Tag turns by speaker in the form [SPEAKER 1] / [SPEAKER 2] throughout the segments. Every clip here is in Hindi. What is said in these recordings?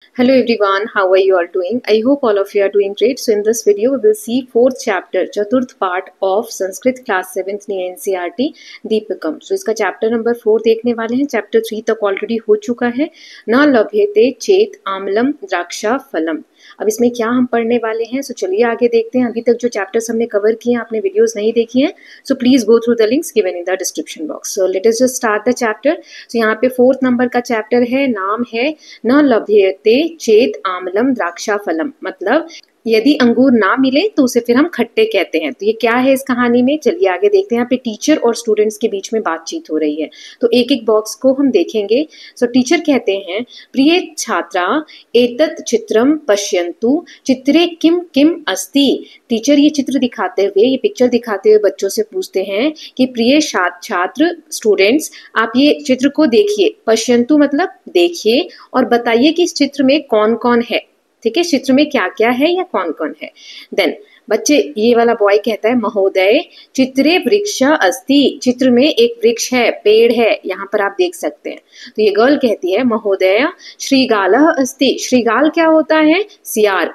[SPEAKER 1] Hello everyone, how are you all doing? I hope all of you are doing great. So in this video, we will see fourth chapter, चतुर्थ part of Sanskrit class 7th NCERT दीपकम. So इसका chapter number 4 देखने वाले हैं. Chapter 3 तक already हो चुका है. न लभ्यते चेत आम्लम द्राक्षा फलम. अब इसमें क्या हम पढ़ने वाले हैं, सो चलिए आगे देखते हैं. अभी तक जो चैप्टर्स हमने कवर किए हैं, आपने वीडियोस नहीं देखी हैं, so please go through the links given in the description box. So let us just start the chapter. So यहाँ पे 4th नंबर का चैप्टर है, नाम है न लभ्यते चेत आम्लम द्राक्षा फलम. मतलब यदि अंगूर ना मिले तो उसे फिर हम खट्टे कहते हैं. तो ये क्या है इस कहानी में, चलिए आगे देखते हैं. यहाँ पे टीचर और स्टूडेंट्स के बीच में बातचीत हो रही है, तो एक एक बॉक्स को हम देखेंगे. सो टीचर कहते हैं, प्रिय छात्रा एतत् चित्रम पश्यन्तु चित्रे किम किम अस्ति. टीचर ये चित्र दिखाते हुए, ये पिक्चर दिखाते हुए बच्चों से पूछते हैं कि प्रिय छात्र स्टूडेंट्स, आप ये चित्र को देखिए. पश्यन्तु मतलब देखिए, और बताइए कि इस चित्र में कौन कौन है. ठीक है, चित्र में क्या क्या है या कौन कौन है. देन बच्चे, ये वाला बॉय कहता है, महोदय चित्रे वृक्ष अस्ति. चित्र में एक वृक्ष है, पेड़ है, यहाँ पर आप देख सकते हैं. तो ये गर्ल कहती है, महोदय श्रीगालः अस्ति. श्रीगाल क्या होता है, सियार.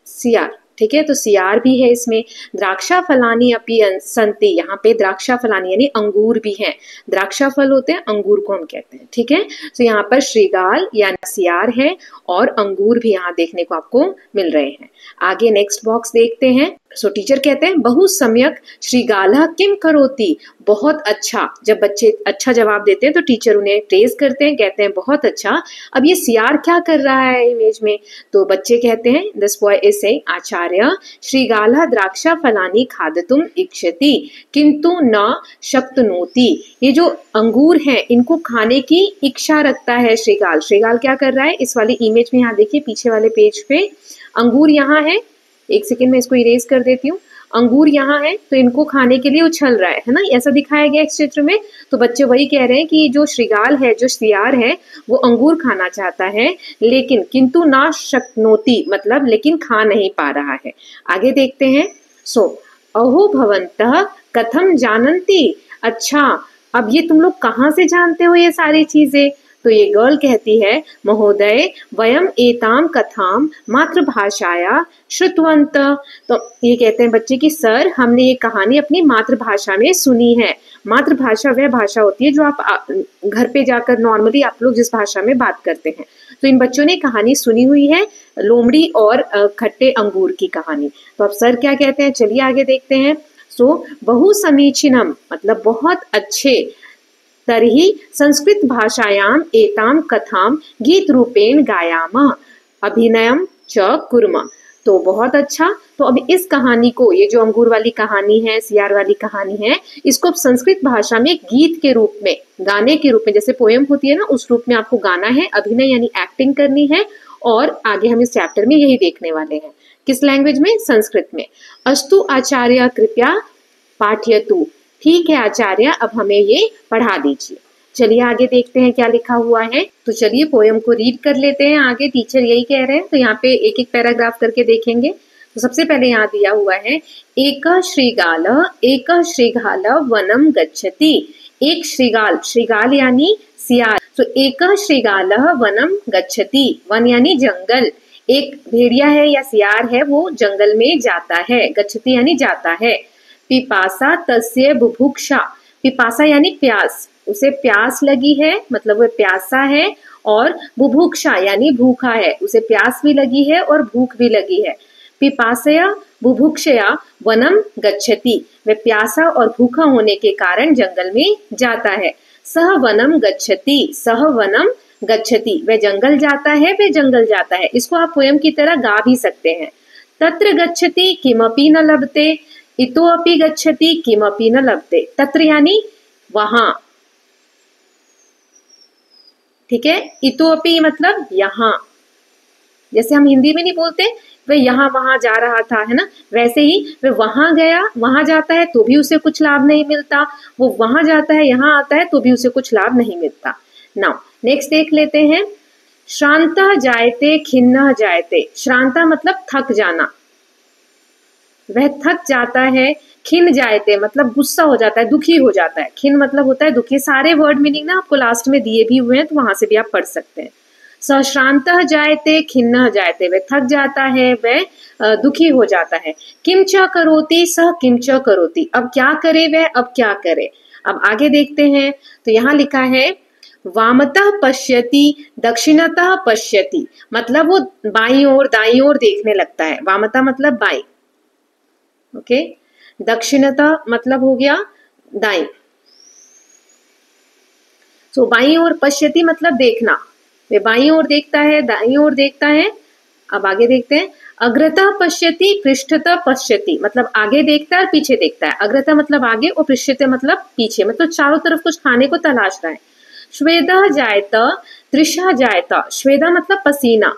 [SPEAKER 1] सियार, ठीक है, तो सियार भी है इसमें. द्राक्षा फलानी अपि संति. यहाँ पे द्राक्षा फलानी यानी अंगूर भी हैं. द्राक्षा फल होते हैं, अंगूर को हम कहते हैं. ठीक है, तो यहाँ पर श्रीगाल यानी सियार है और अंगूर भी यहाँ देखने को आपको मिल रहे हैं. आगे नेक्स्ट बॉक्स देखते हैं. सो टीचर कहते हैं, बहु सम्यक श्रीगालः किम करोति. बहुत अच्छा. जब बच्चे अच्छा जवाब देते हैं तो टीचर उन्हें प्रेज करते हैं, कहते हैं बहुत अच्छा. अब ये सियार क्या कर रहा है इमेज में, तो बच्चे कहते हैं, दिस बॉय इज सेइंग, आचार्य श्रीगालः द्राक्षा फलानी खादतुम इच्छति किंतु न शक्नोति. ये जो अंगूर हैं इनको खाने की इच्छा रखता है श्रीगाल. श्रीगाल क्या कर रहा है, इस वाली इमेज में यहाँ देखिए, पीछे वाले पेज पे अंगूर यहाँ है. एक सेकेंड में इसको इरेज कर देती हूँ. अंगूर यहाँ है तो इनको खाने के लिए उछल रहा है ना, ऐसा दिखाया गया इस चित्र में. तो बच्चे वही कह रहे हैं कि जो श्रीगाल है, जो सियार है, वो अंगूर खाना चाहता है, लेकिन किंतु ना शक्नोति मतलब लेकिन खा नहीं पा रहा है. आगे देखते हैं. सो अहो भवन्तः कथम जानन्ति. अच्छा, अब ये तुम लोग कहाँ से जानते हो ये सारी चीजें. तो ये गर्ल कहती है, महोदय वयम एताम कथाम मातृभाषाया श्रुतवंत. तो ये कहते हैं बच्चे कि सर, हमने ये कहानी अपनी मातृभाषा में सुनी है. मातृभाषा वह भाषा होती है जो आप घर पे जाकर नॉर्मली आप लोग जिस भाषा में बात करते हैं. तो इन बच्चों ने कहानी सुनी हुई है, लोमड़ी और खट्टे अंगूर की कहानी. तो अब सर क्या कहते हैं, चलिए आगे देखते हैं. सो बहु समीचीनम मतलब बहुत अच्छे. तर्हि संस्कृत भाषायाम एताम कथाम गीत रूपेण गायाम अभिनयम च कुर्म. तो बहुत अच्छा. तो अब इस कहानी को, ये जो अंगूर वाली कहानी है, सियार वाली कहानी है, इसको अब संस्कृत भाषा में गीत के रूप में, गाने के रूप में, जैसे पोएम होती है ना, उस रूप में आपको गाना है. अभिनय यानी एक्टिंग करनी है. और आगे हम इस चैप्टर में यही देखने वाले हैं. किस लैंग्वेज में, संस्कृत में. अस्तु आचार्य कृपया पाठयतु. ठीक है आचार्य, अब हमें ये पढ़ा दीजिए. चलिए आगे देखते हैं क्या लिखा हुआ है. तो चलिए पोएम को रीड कर लेते हैं. आगे टीचर यही कह रहे हैं, तो यहाँ पे एक एक पैराग्राफ करके देखेंगे. तो सबसे पहले यहाँ दिया हुआ है, एक श्रीगाल वनम गच्छति. एक श्रीगाल, श्रीगाल यानी सियार. तो एक श्रीगाल वनम गच्छति. वन यानी जंगल. एक भेड़िया है या सियार है, वो जंगल में जाता है. गच्छति यानी जाता है. पिपासा तस्य बुभुक्षा. पिपासा यानी प्यास, उसे प्यास लगी है, मतलब वह प्यासा है. और बुभुक्षा यानी भूखा है, उसे प्यास भी लगी है और भूख भी लगी है. पिपासया बुभुक्षया वनम गच्छति. वह प्यासा और भूखा होने के कारण जंगल में जाता है. सह वनम गच्छति. सह वनम गच्छति, वह जंगल जाता है, वह जंगल जाता है. इसको आप पोएम की तरह गा भी सकते हैं. तत्र गच्छति किमपि न लभते. इतोपि गच्छति किमपि न लभते. तत्र यानी वहां. ठीक है, इतोपि मतलब यहाँ. जैसे हम हिंदी में नहीं बोलते वह यहाँ वहां जा रहा था, है ना, वैसे ही वह वहां गया, वहां जाता है तो भी उसे कुछ लाभ नहीं मिलता. वो वहां जाता है, यहाँ आता है तो भी उसे कुछ लाभ नहीं मिलता. नाउ नेक्स्ट देख लेते हैं. श्रांता जायते खिन्नः जायते. श्रांता मतलब थक जाना, वह थक जाता है. खिन जायते मतलब गुस्सा हो जाता है, दुखी हो जाता है. खिन मतलब होता है दुखी. सारे वर्ड मीनिंग ना आपको लास्ट में दिए भी हुए हैं, तो वहां से भी आप पढ़ सकते हैं. स श्रान्तः जायते खिन्नः जायते, वह थक जाता है, वह दुखी हो जाता है। किम च करोति सह किम च करोति, अब क्या करे वह, अब क्या करे। अब आगे देखते हैं, तो यहाँ लिखा है वामतः पश्यति दक्षिणतः पश्यति, मतलब वो बाईं ओर दाईं ओर देखने लगता है। वामतः मतलब बाईं, ओके। दक्षिणतः मतलब हो गया दाईं। सो बाईं ओर पश्यति मतलब देखना, वे बाईं ओर देखता है, दाईं ओर देखता है। अब आगे देखते हैं, अग्रतः पश्यति पृष्ठतः पश्यति, मतलब आगे देखता है और पीछे देखता है। अग्रतः मतलब आगे और पृष्ठतः मतलब पीछे, मतलब चारों तरफ कुछ खाने को तलाश रहा है। श्वेदः जायत तृषः जायत, श्वेदः मतलब पसीना,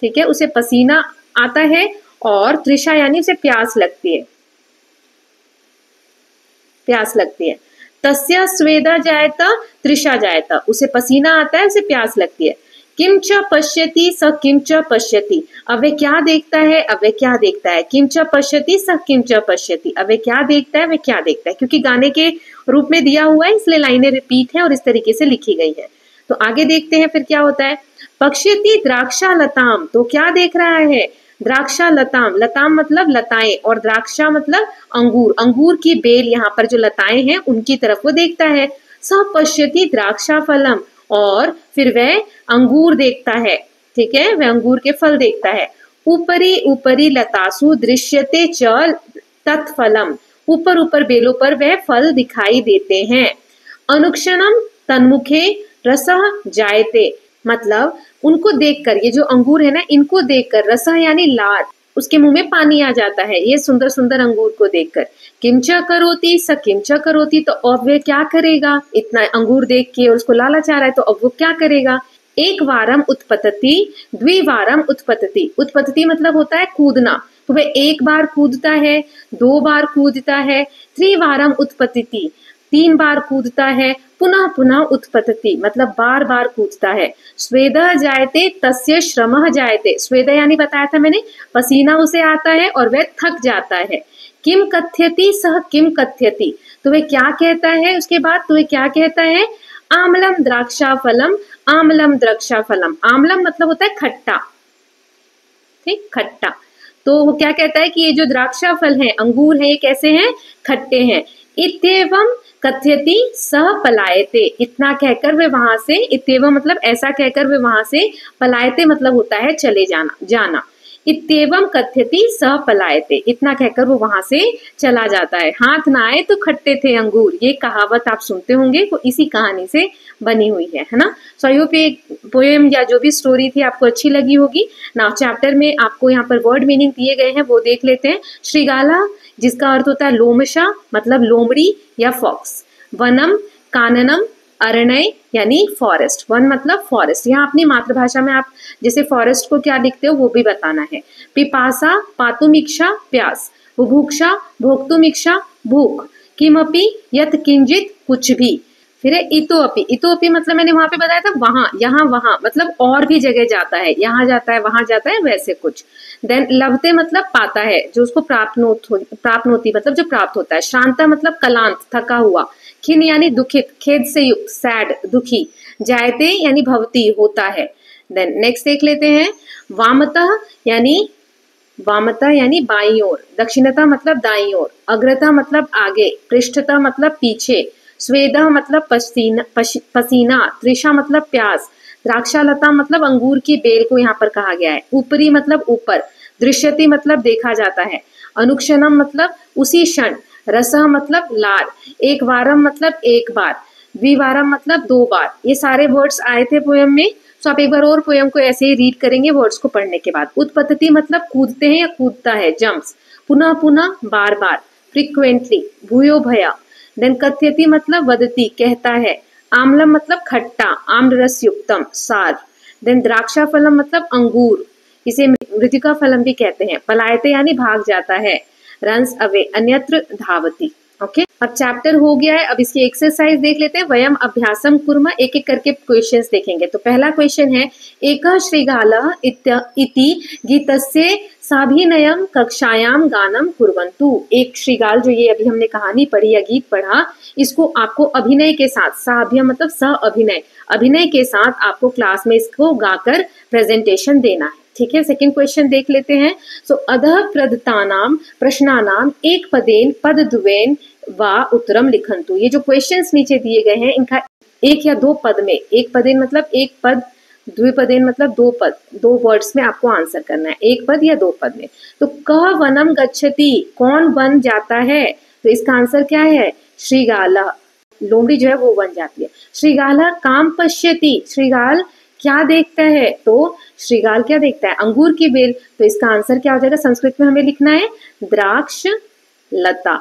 [SPEAKER 1] ठीक है, उसे पसीना आता है, और तृषा यानी उसे प्यास लगती है, प्यास लगती है। तस्य स्वेदः जायत तृषा जायत, उसे पसीना आता है, उसे प्यास लगती है। किम च पश्यति स किम च पश्यति, अब वे क्या देखता है, अब वे क्या देखता है। किम च पश्यति स किम च पश्यति, अब वे क्या देखता है, वे क्या देखता है, क्योंकि गाने के रूप में दिया हुआ है इसलिए लाइनें रिपीट है और इस तरीके से लिखी गई है। तो आगे देखते हैं फिर क्या होता है। पश्यति द्राक्षा लताम, तो क्या देख रहा है, द्राक्षा लताम, लताम मतलब लताएं, और द्राक्षा मतलब अंगूर, अंगूर की बेल, यहाँ पर जो लताएं हैं उनकी तरफ वो देखता है। स पश्यति द्राक्षा फलम, और फिर वह अंगूर देखता है, ठीक है, वह अंगूर के फल देखता है। ऊपरी ऊपरी लतासु दृश्यते च तत्फलम, ऊपर ऊपर बेलों पर वह फल दिखाई देते हैं। अनुक्षणम तन्मुखे रसः जायते, मतलब उनको देखकर, ये जो अंगूर है ना, इनको देखकर, रसः यानी लार, उसके मुंह में पानी आ जाता है ये सुंदर सुंदर अंगूर को देखकर। किंच करोति स किंच करोति, तो अब वह क्या करेगा, इतना अंगूर देख के और उसको लालच आ रहा है, तो अब वो क्या करेगा। एक वारम उत्पतति द्विवारम उत्पतति, उत्पतति मतलब होता है कूदना, तो वह एक बार कूदता है, दो बार कूदता है। त्रिवारम उत्पतति, तीन बार कूदता है। पुनः पुनः उत्पतति मतलब बार बार कूदता है। स्वेदः जायते तस्य श्रमः जायते, स्वेदः यानी बताया था मैंने, पसीना उसे आता है और वह थक जाता है। किम कथ्यति सह किम कथ्यति, तो वह क्या कहता है उसके बाद, तो वह क्या कहता है। आम्लम द्राक्षा फलम, आम्लम द्राक्षा फलम, आम्लम मतलब होता है खट्टा, ठीक, खट्टा। तो वो क्या कहता है कि ये जो द्राक्षा फल है, अंगूर है, ये कैसे हैं, खट्टे हैं। इत्येवम कथ्यति सह पलायते, इतना कहकर वे वहां से, इत्येवम मतलब ऐसा कहकर वे वहां से, पलायते मतलब होता है चले जाना, जाना। इत्येवम कथ्यति सह पलायते, इतना कहकर वो वहां से चला जाता है। हाथ ना आए तो खट्टे थे अंगूर, ये कहावत आप सुनते होंगे, वो इसी कहानी से बनी हुई है ना। सो आई होप ये पोएम या जो भी स्टोरी थी आपको अच्छी लगी होगी। नाउ चैप्टर में आपको यहाँ पर वर्ड मीनिंग दिए गए हैं, वो देख लेते हैं। श्रीगाला जिसका अर्थ होता है लोमशा मतलब लोमड़ी या फॉक्स। वनम काननम अरण्य यानी फॉरेस्ट, वन मतलब फॉरेस्ट, यहाँ अपनी मातृभाषा में आप जैसे फॉरेस्ट को क्या लिखते हो वो भी बताना है। पिपासा पातुमिक्षा प्यास, बुभुक्षा भोक्तुमिक्षा भूख, किमपि यत किंचित कुछ भी। फिर है इतोपि, इतोपि मतलब मैंने वहां पे बताया था वहां, यहाँ वहां मतलब और भी जगह जाता है, यहाँ जाता है वहां जाता है, वैसे कुछ। देन लभते मतलब पाता है, जो उसको प्राप्त होती मतलब जो प्राप्त होता है। श्रांता मतलब क्लांत थका हुआ। खिन यानी दुखित खेद से युक्त सैड दुखी। जायते यानी भवती होता है। देन नेक्स्ट देख लेते हैं। वामतः यानी बाईं ओर। दक्षिणतः मतलब दाईं ओर। अग्रतः मतलब आगे। पृष्ठतः मतलब पीछे। स्वेदः मतलब पसीना। तृषा मतलब प्यास। द्राक्षालता मतलब अंगूर की बेल को यहाँ पर कहा गया है। ऊपरी मतलब ऊपर। दृश्यति मतलब देखा जाता है। अनुक्षणम मतलब उसी क्षण। रसः मतलब लार। एक वारम मतलब एक बार। द्विवारम मतलब दो बार। ये सारे वर्ड्स आए थे पोएम में, तो आप एक बार और पोएम को ऐसे ही रीड करेंगे वर्ड्स को पढ़ने के बाद। उत्पत्ति मतलब कूदते हैं या कूदता है, जम्प्स। पुनः पुनः बार बार। फ्रीक्वेंटली। भूयो भया। देन कथ्यति मतलब वदती कहता है। आम्लम मतलब खट्टा, आम्ल रस युक्तम सार। देन द्राक्षा फलम मतलब अंगूर, इसे मृतिका फलम भी कहते हैं। पलायते यानी भाग जाता है। रन्स अवे अन्यत्र धावती। ओके, अब चैप्टर हो गया है। अब इसकी एक्सरसाइज देख लेते हैं। वयम अभ्यासम कुर्म, एक एक करके क्वेश्चंस देखेंगे। तो पहला क्वेश्चन है, एकः श्रीगालः इति गीतस्य साभिनयम कक्षायाम गानम कुर्वन्तु। एक श्रीगाल, जो ये अभी हमने कहानी पढ़ी या गीत पढ़ा, इसको आपको अभिनय के साथ, साभ्य मतलब सह अभिनय, अभिनय के साथ आपको क्लास में इसको गाकर प्रेजेंटेशन देना है। ठीक है, सेकंड क्वेश्चन देख लेते हैं। सो अधः प्रदत्तानां प्रश्नानां एक पदेन पदद्वयेन वा उत्तरम लिखन्तु। ये जो क्वेश्चंस नीचे दिए गए हैं इनका एक या दो पद में, एक पदेन मतलब एक पद, द्विपदेन मतलब दो पद, दो वर्ड्स में आपको आंसर करना है, एक पद या दो पद में। तो कह वनम गच्छति, कौन वन जाता है, तो इसका आंसर क्या है, श्रीगाला, लोमड़ी जो है वो बन जाती है। श्रीगाला काम पश्यति, श्रीगाल क्या देखता है, तो श्रीगाल क्या देखता है, अंगूर की बेल, तो इसका आंसर क्या हो जाएगा, संस्कृत में हमें लिखना है द्राक्ष लता,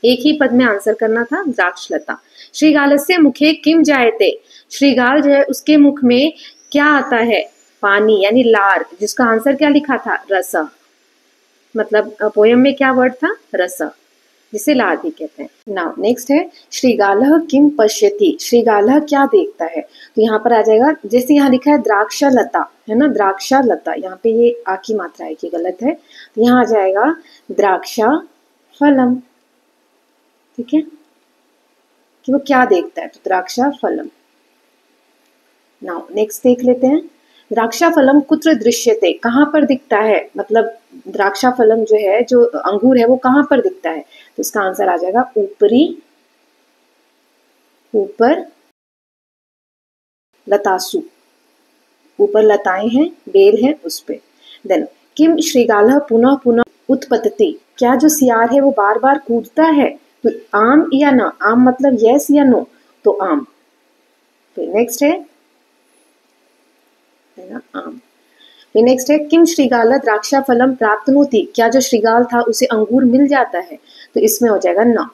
[SPEAKER 1] एक ही पद में आंसर करना था, द्राक्ष लता। श्रीगालस्य मुखे किम जायते, श्रीगाल जो है उसके मुख में क्या आता है, पानी यानी लार, जिसका आंसर क्या लिखा था, रस, मतलब पोयम में क्या वर्ड था, रस, जिसे लार भी कहते हैं। नाउ नेक्स्ट है श्रीगालः किम पश्यति, श्रीगालः क्या देखता है, तो यहाँ पर आ जाएगा, जैसे यहाँ लिखा है द्राक्षा लता, है ना, द्राक्षा लता, यहाँ पे ये आ की मात्रा है कि गलत है, तो यहाँ आ जाएगा द्राक्षा फलम। ठीक है, कि वो क्या देखता है, तो द्राक्षा फलम। नाउ नेक्स्ट देख लेते हैं, द्राक्षा फलम कुत्र दृश्यते, कहाँ पर दिखता है, मतलब द्राक्षा फलम जो है, जो अंगूर है वो कहाँ पर दिखता है, तो इसका आंसर आ जाएगा ऊपरी, ऊपर लतासु, ऊपर लताएं हैं, बेल है उस पे। देन किम श्रीगालः पुनः पुनः उत्पतति, क्या जो सियार है वो बार बार कूदता है, तो आम या ना, आम मतलब यस या नो, तो आम। फिर नेक्स्ट है ना आम। फिर नेक्स्ट है किम श्रीगाल द्राक्षा फलम प्राप्तनोति, क्या जो श्रीगाल था उसे अंगूर मिल जाता है, तो इसमें हो जाएगा ना।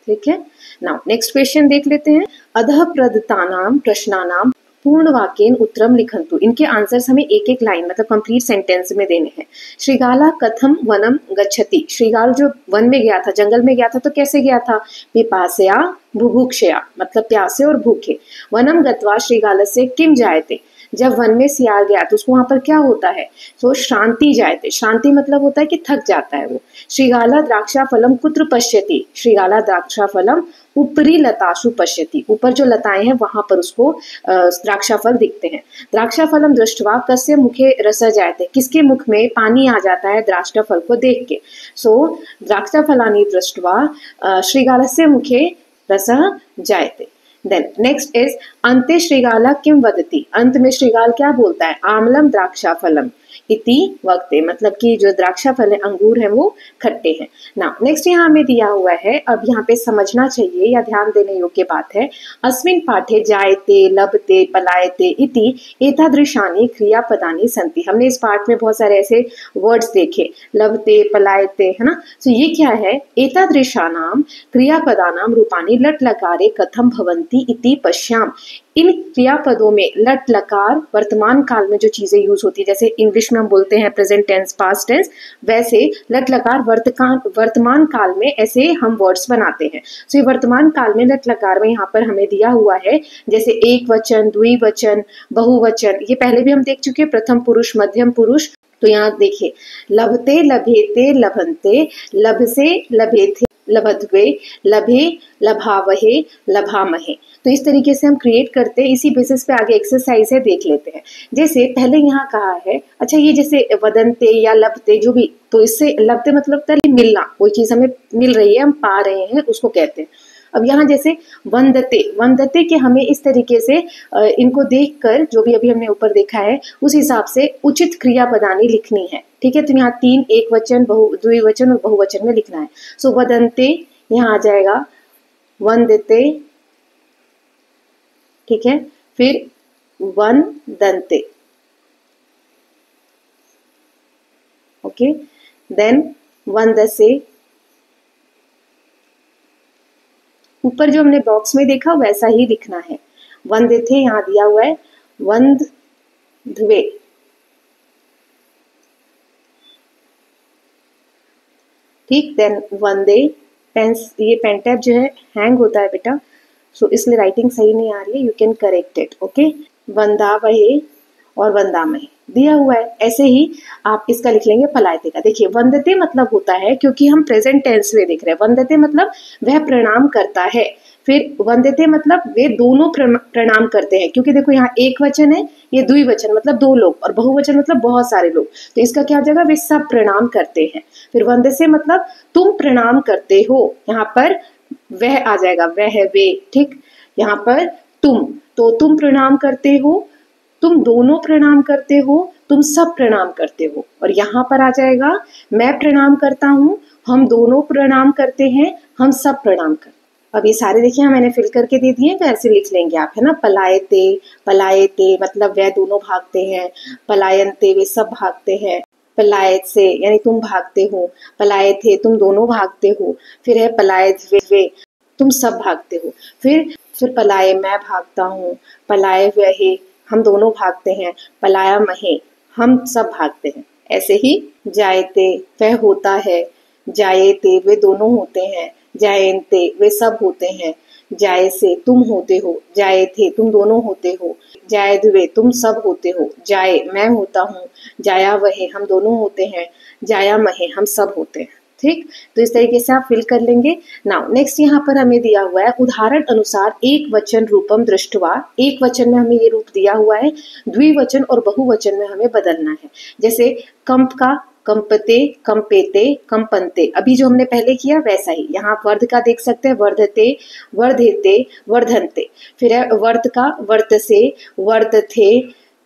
[SPEAKER 1] ठीक है, नाउ नेक्स्ट क्वेश्चन देख लेते हैं, अधः प्रदत्तानां प्रश्नानां पूर्ण वाक्येन उत्तरम लिखन्तु, इनके आंसर्स हमें एक एक लाइन मतलब कंप्लीट सेंटेंस में देने हैं। श्रीगाला कथम वनम गच्छति, श्रीगाल जो वन में गया था, जंगल में गया था, तो कैसे गया था, पिपासया बुभुक्षया, मतलब प्यासे और भूखे। वनम गत्वा श्रीगालस्य किम जायते, जब वन में सियार गया तो उसको वहां पर क्या होता है, तो श्रांति जायते, श्रांति मतलब होता है कि थक जाता है वो। श्रीगाला द्राक्षा फलम कुत्र पश्यति, श्रीगाला द्राक्षा फलम ऊपरी लताशु पश्यति, ऊपर जो लताएं हैं वहां पर उसको द्राक्षा फल दिखते हैं। द्राक्षा फलम दृष्टवा कस्य मुखे रस जायते, किसके मुख में पानी आ जाता है द्राक्षा फल को देख के। सो द्राक्षा फलानि दृष्टवा श्रीगालस्य मुखे रसः जायते। देन नेक्स्ट इज अंते श्रीगाला किम वदति, अंत में श्रीगाल क्या बोलता है, आमलम द्राक्षा फलम इति वक्ते, मतलब कि जो द्राक्षा फल है, अंगूर है, वो खट्टे हैं ना। नेक्स्ट यहाँ हमें दिया हुआ है, अब यहाँ पे समझना चाहिए या ध्यान देने योग्य बात है, अस्मिन् पाठे जायते लभते पलायते इति एतादृशानि क्रियापदानि सन्ति। हमने इस पाठ में बहुत सारे ऐसे वर्ड्स देखे, लभते पलायते, है ना, तो ये क्या है, एतादृशानां क्रियापदानां रूपाणि लट लकारे कथम भवन्ति इति पश्याम। इन क्रियापदों में लट लकार वर्तमान काल में जो चीजें यूज होती है, जैसे इंग्लिश में हम बोलते हैं प्रेजेंट टेंस पास्ट टेंस, वैसे लट लकार वर्तमान काल में ऐसे हम वर्ड्स बनाते हैं। तो ये वर्तमान काल में लट लकार में यहाँ पर हमें दिया हुआ है, जैसे एक वचन, द्विवचन, बहुवचन, ये पहले भी हम देख चुके हैं, प्रथम पुरुष, मध्यम पुरुष। तो यहाँ देखिए, लभते लभेते लभन्ते, लभसे लभेथे लभद्वे, लभे लभावहे लभामहे। तो इस तरीके से हम क्रिएट करते हैं, इसी बेसिस पे आगे एक्सरसाइज है, देख लेते हैं। जैसे पहले यहाँ कहा है, अच्छा ये जैसे वदनते या लभते जो भी, तो इससे लभते मतलब मिलना, कोई चीज हमें मिल रही है, हम पा रहे हैं, उसको कहते हैं। अब यहाँ जैसे वंदते, वंदते के हमें इस तरीके से इनको देखकर, जो भी अभी हमने ऊपर देखा है उस हिसाब से उचित क्रियापदानी लिखनी है। ठीक है, तो यहाँ तीन, एक वचन, द्विवचन और बहुवचन में लिखना है। सो वदनते यहाँ आ जाएगा वंदते, ठीक है, फिर वंदन्ते, ओके, देन वंदसे, ऊपर जो हमने बॉक्स में देखा वैसा ही लिखना है। वंदेथे यहाँ दिया हुआ है, वंदध्वे, ठीक, देन वंदे, पेंस, ये पेन टैब जो है हैंग होता है बेटा, सो इसलिए राइटिंग सही नहीं आ रही है, you can correct it, okay. वंदावहे और वंदामहे, दिया हुआ है। ऐसे ही आप इसका लिख लेंगे पलायते का। देखिए वंदते मतलब होता है, क्योंकि हम प्रेजेंट टेंस में देख रहे हैं, वंदते मतलब वह प्रणाम करता है, फिर वंदते मतलब वे दोनों प्रणाम करते हैं, क्योंकि देखो यहाँ एक वचन है, ये द्विवचन मतलब दो लोग, और बहुवचन मतलब बहुत सारे लोग, तो इसका क्या हो जाएगा, वे सब प्रणाम करते हैं। फिर वंदसे मतलब तुम प्रणाम करते हो, यहाँ पर वह आ जाएगा, वह वे, ठीक। यहाँ पर तुम, तो तुम प्रणाम करते हो, तुम दोनों प्रणाम करते हो, तुम सब प्रणाम करते हो। और यहाँ पर आ जाएगा मैं प्रणाम करता हूँ, हम दोनों प्रणाम करते हैं, हम सब प्रणाम करते हैं। अब ये सारे देखिए मैंने फिल करके दे दिए, तो ऐसे लिख लेंगे आप, है ना। पलायते, पलायते मतलब वह दोनों भागते हैं, पलायनते वे सब भागते हैं, पलायत से यानी तुम भागते हो, पलायत थे तुम दोनों भागते हो, फिर है पलायत वे तुम सब भागते हो, फिर पलाये मैं भागता हूँ, पलाये वहे हम दोनों भागते हैं, पलाया महे हम सब भागते हैं। ऐसे ही जायते वह होता है, जायते वे दोनों होते हैं, जायन्ते वे सब होते हैं, जाय से तुम होते हो, जाय थे तुम दोनों होते हो, जायद्वे तुम सब होते हो, जाय मैं होता हूँ, जाया वहे हम दोनों होते हैं, जाया महे हम सब होते हैं, ठीक। तो इस तरीके से आप फिल कर लेंगे। नाउ नेक्स्ट यहाँ पर हमें दिया हुआ है उदाहरण अनुसार एक वचन रूपम दृष्टवा, एक वचन में हमें ये रूप दिया हुआ है, द्विवचन और बहुवचन में हमें बदलना है। जैसे कंप का कंपते, कंपेते, कंपनते, अभी जो हमने पहले किया वैसा ही। यहाँ वर्ध का देख सकते हैं, वर्धते, वर्धेते, वर्धनते, फिर है वर्त का वर्तसे, वर्तथे,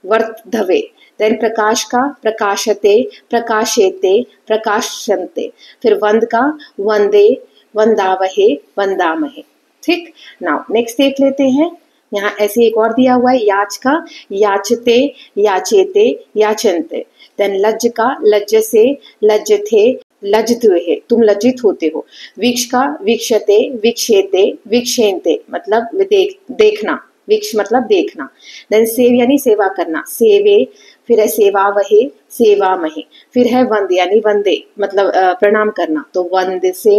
[SPEAKER 1] वर्धवे, देन प्रकाश का प्रकाशते, प्रकाशेते, प्रकाशन्ते, फिर वंद का वंदे, वंदावहे, वंदामहे, ठीक। नाउ नेक्स्ट देख लेते हैं, यहाँ ऐसे एक और दिया हुआ है, याच का याचते, याचेते, याचनते, देन लज्ज का लज्जसे, लज्जथे, लज्जत्वे तुम लज्जित होते हो, वीक्ष का वीक्षते, वीक्षेते, वीक्षेन्ते मतलब देखना, वीक्ष मतलब देखना, देन सेव यानी सेवा करना, सेवे, फिर है सेवा वहे, सेवा महे, फिर है वंद यानी वंदे मतलब प्रणाम करना, तो वंद से,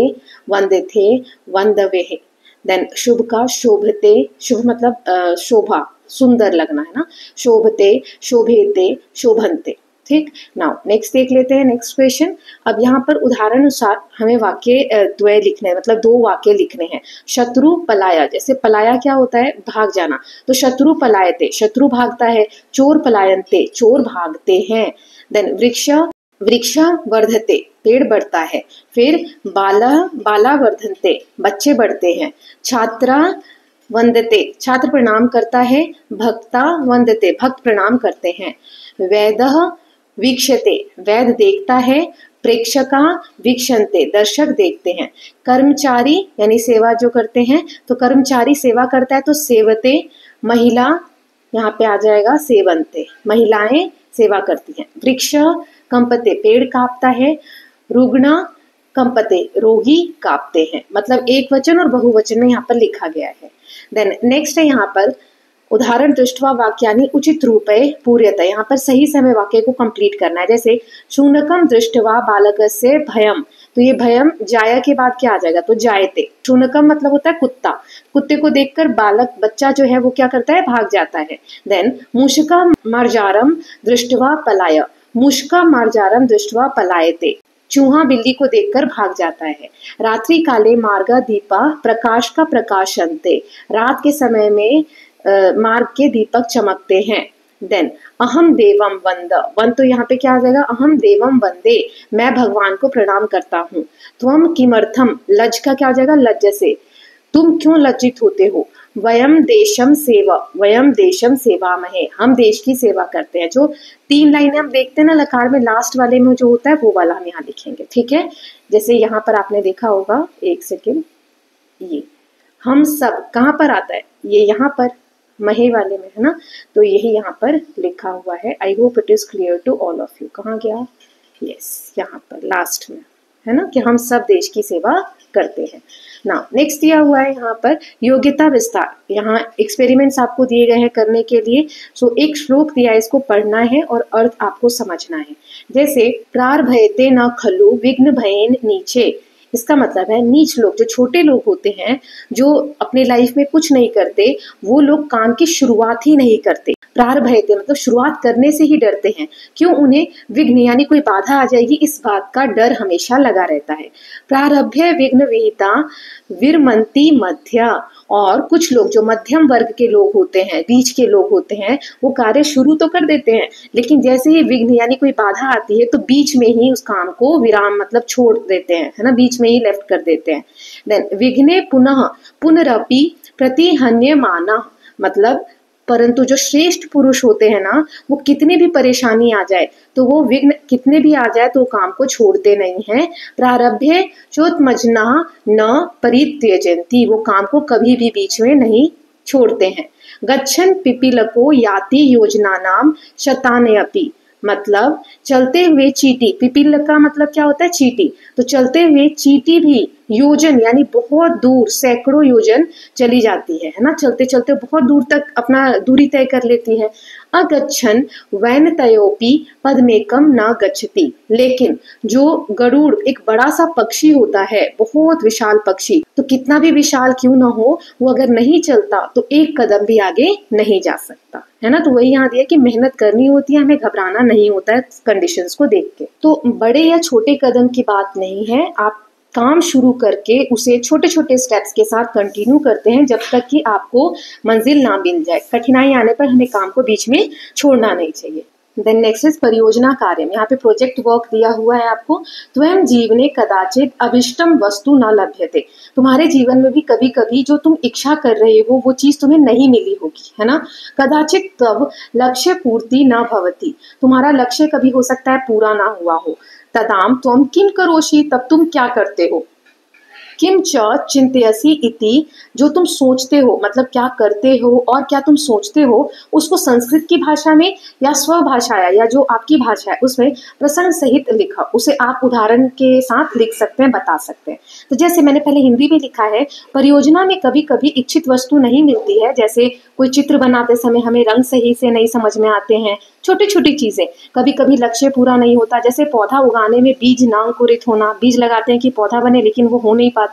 [SPEAKER 1] वंद थे, वंदवे, देन शुभ का शोभते, शुभ मतलब शोभा, सुंदर लगना, है ना, शोभते, शोभेते, शोभनते, ठीक। नाउ नेक्स्ट देख लेते हैं नेक्स्ट क्वेश्चन। अब यहाँ पर उदाहरण अनुसार हमें वाक्य द्वय लिखने हैं, मतलब दो वाक्य लिखने हैं। शत्रु पलाया, जैसे पलाया क्या होता है, भाग जाना, तो शत्रु पलायते शत्रु भागता है, चोर पलायनते चोर भागते हैं, देन वृक्ष, वृक्ष वर्धते पेड़ बढ़ता है, फिर बाला, बाला वर्धनते बच्चे बढ़ते हैं, छात्रा वंदते छात्र प्रणाम करता है, भक्ता वंदते भक्त प्रणाम करते हैं, वैदः वीक्षते वैद देखता है, प्रेक्षका वीक्षन्ते दर्शक देखते हैं, कर्मचारी यानी सेवा जो करते हैं, तो कर्मचारी सेवा करता है, तो सेवते, महिला यहाँ पे आ जाएगा सेवन्ते महिलाएं सेवा करती हैं, वृक्ष कंपते पेड़ कांपता है, रुग्ण कंपते रोगी कांपते हैं, मतलब एक वचन और बहुवचन में यहाँ पर लिखा गया है। देन नेक्स्ट है यहाँ पर उदाहरण दृष्टवा वाक्यानि उचित रूपे पूर्यत, यहाँ पर सही से हमें वाक्य को कंप्लीट करना है। जैसे शूनकम दृष्टवा बालकस्य भयम, तो ये भयम जाया के बाद क्या आ जाएगा, तो जायते, शूनकम मतलब होता है कुत्ता, कुत्ते को देखकर बालक बच्चा जो है वो क्या करता है, भाग जाता है। देन मूषका मार्जारम दृष्टवा पलाय, मूषका मार्जारम दृष्टवा पलायते, चूहा बिल्ली को देखकर भाग जाता है। रात्रि काले मार्गा दीपा प्रकाश का प्रकाशनते, रात के समय में मार्ग के दीपक चमकते हैं। देन अहम देवम वंद, वंद तो यहाँ पे क्या आ जाएगा, अहम देवम वंदे मैं भगवान को प्रणाम करता हूँ। त्वम किमर्थम, लज का क्या आ जाएगा, लज्ज से तुम क्यों लज्जित होते हो। वयम देशम सेवा, वयम देशम सेवामहे हम देश की सेवा करते हैं। जो तीन लाइनें हम देखते हैं ना लकार में, लास्ट वाले में जो होता है वो वाला हम यहाँ लिखेंगे, ठीक है। जैसे यहाँ पर आपने देखा होगा, एक सेकेंड, ये हम सब कहाँ पर आता है, ये यहाँ पर महे वाले में है ना, तो यही यहाँ पर लिखा हुआ है। I hope it is clear to all of you. कहाँ गया, यस यहाँ पर लास्ट में है ना, कि हम सब देश की सेवा करते हैं। ना नेक्स्ट दिया हुआ है यहाँ पर योग्यता विस्तार, यहाँ एक्सपेरिमेंट्स आपको दिए गए हैं करने के लिए। सो एक श्लोक दिया है, इसको पढ़ना है और अर्थ आपको समझना है। जैसे प्रारभयते न खलु विघ्न भयेन नीचे, इसका मतलब है नीच लोग, जो छोटे लोग होते हैं, जो अपने लाइफ में कुछ नहीं करते, वो लोग काम की शुरुआत ही नहीं करते। प्रारभयते मतलब शुरुआत करने से ही डरते हैं। क्यों? उन्हें विघ्न यानी कोई बाधा आ जाएगी इस बात का डर हमेशा लगा रहता है। प्रारभ्य विघ्न विहिता विरमंती मध्या, और कुछ लोग जो मध्यम वर्ग के लोग होते हैं, बीच के लोग होते हैं, वो कार्य शुरू तो कर देते हैं, लेकिन जैसे ही विघ्न यानी कोई बाधा आती है तो बीच में ही उस काम को विराम मतलब छोड़ देते हैं, है ना, बीच में ही लेफ्ट कर देते हैं। देन विघ्ने पुनः पुनरपि प्रतिहन्यमाना, मतलब परंतु जो श्रेष्ठ पुरुष होते हैं ना, वो कितने भी परेशानी आ जाए तो वो विघ्न कितने भी आ जाए तो काम को छोड़ते नहीं हैं। प्रारब्धे चोत्मजना न परित्यजन्ति, वो काम को कभी भी बीच में नहीं छोड़ते हैं। गच्छन पिपीलको याति योजनानाम शतानयपि, मतलब चलते हुए चींटी, पिपील का मतलब क्या होता है? चींटी। तो चलते हुए चींटी भी योजन यानी बहुत दूर, सैकड़ों योजन चली जाती है ना, चलते चलते बहुत दूर तक अपना दूरी तय कर लेती है। अगच्छन वैनतयोपि पद्मेकम न गच्छति, लेकिन जो गरुड़ एक बड़ा सा पक्षी होता है, बहुत विशाल पक्षी, तो कितना भी विशाल क्यों ना हो, वो अगर नहीं चलता तो एक कदम भी आगे नहीं जा सकता, है ना। तो वही यहाँ दिया कि मेहनत करनी होती है, हमें घबराना नहीं होता है कंडीशंस को देख के। तो बड़े या छोटे कदम की बात नहीं है, आप काम शुरू करके उसे छोटे छोटे स्टेप्स के साथ कंटिन्यू करते हैं जब तक कि आपको मंजिल ना मिल जाए। कठिनाई आने पर हमें काम को बीच में छोड़ना नहीं चाहिए। देन नेक्स्ट इज परियोजना कार्य। यहाँ पे प्रोजेक्ट वर्क दिया हुआ है आपको। त्वं जीवने कदाचित अभिष्टम वस्तु न लभ्यते, तुम्हारे जीवन में भी कभी कभी जो तुम इच्छा कर रहे हो वो चीज तुम्हें नहीं मिली होगी, है ना। कदाचित तब लक्ष्य पूर्ति न भवति, तुम्हारा लक्ष्य कभी हो सकता है पूरा ना हुआ हो। तदाम त्वं किम करोषि, तब तुम क्या करते हो। किम च चिंतयसि इति, जो तुम सोचते हो मतलब क्या करते हो और क्या तुम सोचते हो, उसको संस्कृत की भाषा में या स्वभाषाया या जो आपकी भाषा है उसमें प्रसंग सहित लिखा। उसे आप उदाहरण के साथ लिख सकते हैं, बता सकते हैं। तो जैसे मैंने पहले हिंदी में लिखा है, परियोजना में कभी कभी इच्छित वस्तु नहीं मिलती है, जैसे कोई चित्र बनाते समय हमें रंग सही से नहीं समझ में आते हैं, छोटी छोटी चीजें। कभी कभी लक्ष्य पूरा नहीं होता, जैसे पौधा उगाने में बीज ना अंकुरित होना, बीज लगाते हैं कि पौधा बने लेकिन वो हो नहीं पाता,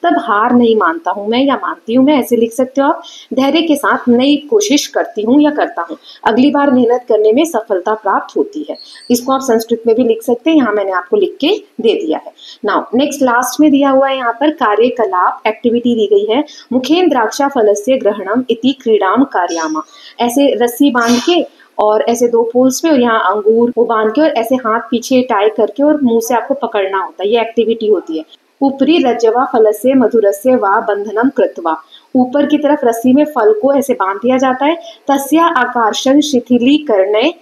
[SPEAKER 1] तब हार नहीं मानता हूँ मैं या मानती हूँ मैं, ऐसे लिख सकते हो आप। धैर्य के साथ नई कोशिश करती हूँ या करता हूँ, अगली बार मेहनत करने में सफलता प्राप्त होती है। इसको आप संस्कृत में भी लिख सकते हैं, यहाँ मैंने आपको लिख के दे दिया है। नाउ नेक्स्ट लास्ट में दिया हुआ है यहाँ पर कार्यकलाप, एक्टिविटी दी गई है। मुखेन द्राक्षा फलस्य ग्रहणम इति क्रीडाम कार्यामा, ऐसे रस्सी बांध के और ऐसे दो पोल्स में और यहाँ अंगूर वो बांध के और ऐसे हाथ पीछे टाई करके और मुंह से आपको पकड़ना होता है, ये एक्टिविटी होती है। ऊपरी रज्जवा फलस्य मधुरस्य वा बंधनम कृत्वा, ऊपर की तरफ रस्सी में फल को ऐसे बांध दिया जाता है। तस्या आकर्षण शिथिलीकरणे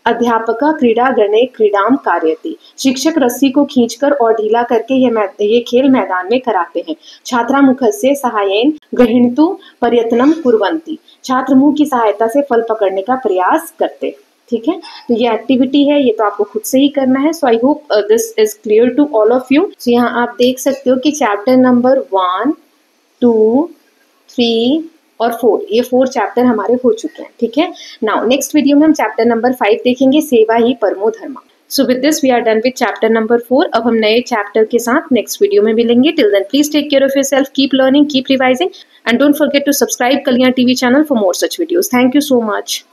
[SPEAKER 1] अध्यापक क्रीड़ा गणे क्रीडाम कार्यति, शिक्षक रस्सी को खींचकर और ढीला करके ये खेल मैदान में कराते हैं। छात्रा मुखस्य सहायेन गृहीणुतु प्रयत्नम कुर्वन्ति, छात्र मुंह की सहायता से फल पकड़ने का प्रयास करते। ठीक है, तो ये एक्टिविटी है, ये तो आपको खुद से ही करना है। So I hope this is clear to all of you. So यहाँ आप देख सकते हो कि चैप्टर नंबर 1, 2, 3 और 4, ये 4 चैप्टर हमारे हो चुके हैं। ठीक है, नाउ नेक्स्ट वीडियो में हम चैप्टर नंबर 5 देखेंगे, सेवा ही परमो धर्मा। So with this we are done with chapter number 4। अब हम नए चैप्टर के साथ नेक्स्ट वीडियो में मिलेंगे। Till then please take care of yourself, keep learning, keep revising and don't forget to subscribe Kalyan TV channel for more such videos. Thank you so much.